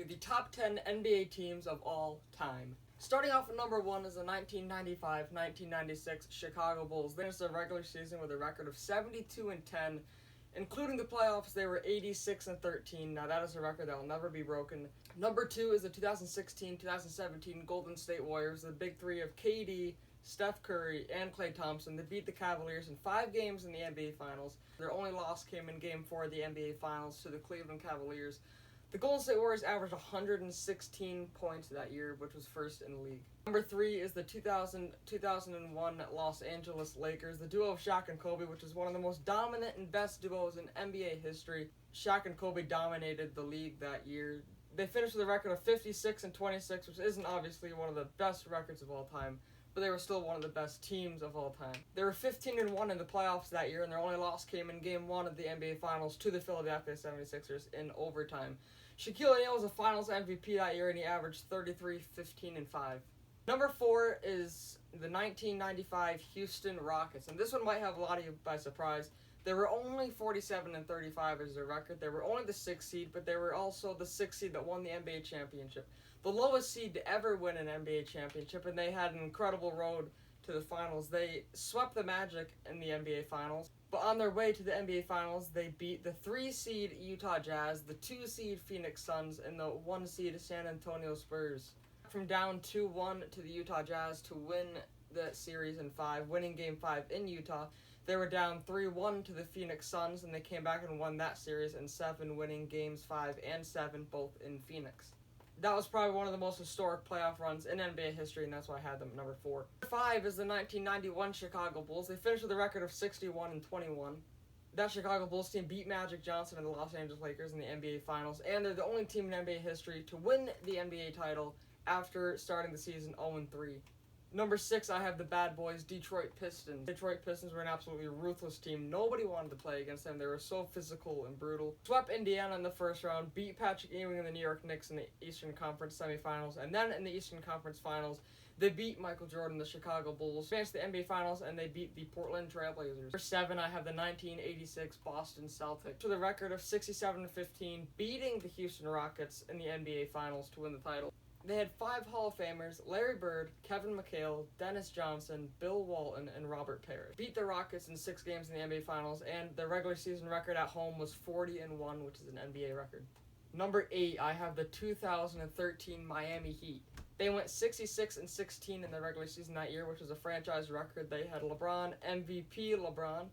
you the top 10 NBA teams of all time. Starting off at number 1 is the 1995-1996 Chicago Bulls. They finished their regular season with a record of 72-10. Including the playoffs, they were 86-13. Now that is a record that will never be broken. Number 2 is the 2016-2017 Golden State Warriors, the big three of KD, Steph Curry, and Klay Thompson. They beat the Cavaliers in 5 games in the NBA Finals. Their only loss came in Game 4 of the NBA Finals to the Cleveland Cavaliers. The Golden State Warriors averaged 116 points that year, which was first in the league. Number 3 is the 2000-2001 Los Angeles Lakers, the duo of Shaq and Kobe, which is one of the most dominant and best duos in NBA history. Shaq and Kobe dominated the league that year. They finished with a record of 56-26, which isn't obviously one of the best records of all time, but they were still one of the best teams of all time. They were 15-1 in the playoffs that year, and their only loss came in Game 1 of the NBA Finals to the Philadelphia 76ers in overtime. Shaquille O'Neal was a Finals MVP that year, and he averaged 33, 15, and 5. Number 4 is the 1995 Houston Rockets, and this one might have a lot of you by surprise. They were only 47-35 as their record. They were only the 6th seed, but they were also the 6th seed that won the NBA championship. The lowest seed to ever win an NBA championship, and they had an incredible road to the finals. They swept the Magic in the NBA Finals, but on their way to the NBA Finals, they beat the 3-seed Utah Jazz, the 2-seed Phoenix Suns, and the 1-seed San Antonio Spurs. From down 2-1 to the Utah Jazz to win the series in 5, winning Game 5 in Utah. They were down 3-1 to the Phoenix Suns, and they came back and won that series in 7, winning Games 5 and 7, both in Phoenix. That was probably one of the most historic playoff runs in NBA history, and that's why I had them at number 4. Number 5 is the 1991 Chicago Bulls. They finished with a record of 61-21. That Chicago Bulls team beat Magic Johnson and the Los Angeles Lakers in the NBA Finals, and they're the only team in NBA history to win the NBA title after starting the season 0-3. Number 6, I have the bad boys, Detroit Pistons. Detroit Pistons were an absolutely ruthless team. Nobody wanted to play against them. They were so physical and brutal. Swept Indiana in the first round, beat Patrick Ewing and the New York Knicks in the Eastern Conference semifinals, and then in the Eastern Conference Finals, they beat Michael Jordan, the Chicago Bulls, advanced to the NBA Finals, and they beat the Portland Trail Blazers. Number 7, I have the 1986 Boston Celtics, with a record of 67-15, beating the Houston Rockets in the NBA Finals to win the title. They had 5 Hall of Famers: Larry Bird, Kevin McHale, Dennis Johnson, Bill Walton, and Robert Parrish. Beat the Rockets in 6 games in the NBA Finals, and their regular season record at home was 40-1, which is an NBA record. Number 8, I have the 2013 Miami Heat. They went 66-16 in their regular season that year, which was a franchise record. They had LeBron, MVP LeBron,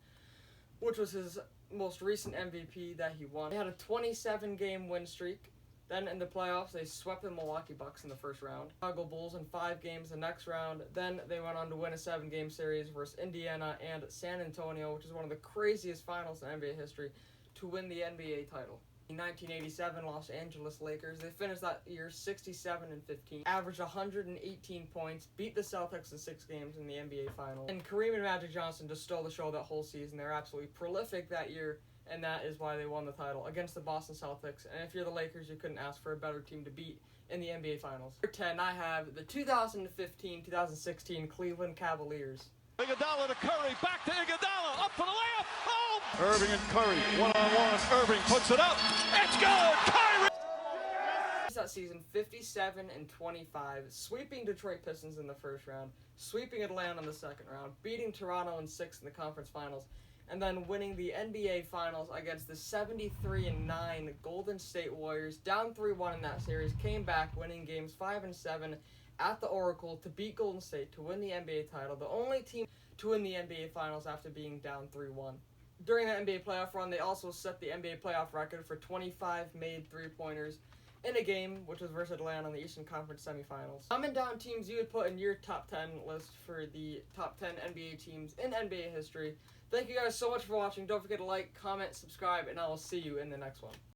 which was his most recent MVP that he won. They had a 27-game win streak. Then in the playoffs, they swept the Milwaukee Bucks in the first round. Chicago Bulls in 5 games the next round. Then they went on to win a 7-game series versus Indiana and San Antonio, which is one of the craziest finals in NBA history, to win the NBA title. The 1987 Los Angeles Lakers, they finished that year 67-15, averaged 118 points, beat the Celtics in 6 games in the NBA Finals. And Kareem and Magic Johnson just stole the show that whole season. They were absolutely prolific that year, and that is why they won the title against the Boston Celtics. And if you're the Lakers, you couldn't ask for a better team to beat in the NBA Finals. Number 10, I have the 2015-2016 Cleveland Cavaliers. Iguodala to Curry, back to Iguodala, up for the layup, home! Irving and Curry, one-on-one. Irving puts it up, it's good! Kyrie! That season, 57-25, sweeping Detroit Pistons in the first round, sweeping Atlanta in the second round, beating Toronto in 6 in the conference finals, and then winning the NBA Finals against the 73-9 Golden State Warriors, down 3-1 in that series, came back winning games 5 and 7 at the Oracle to beat Golden State to win the NBA title, the only team to win the NBA Finals after being down 3-1. During that NBA playoff run, they also set the NBA playoff record for 25 made three-pointers in a game, which was versus Atlanta in the Eastern Conference semifinals. Comment down teams you would put in your top 10 list for the top 10 NBA teams in NBA history. Thank you guys so much for watching. Don't forget to like, comment, subscribe, and I will see you in the next one.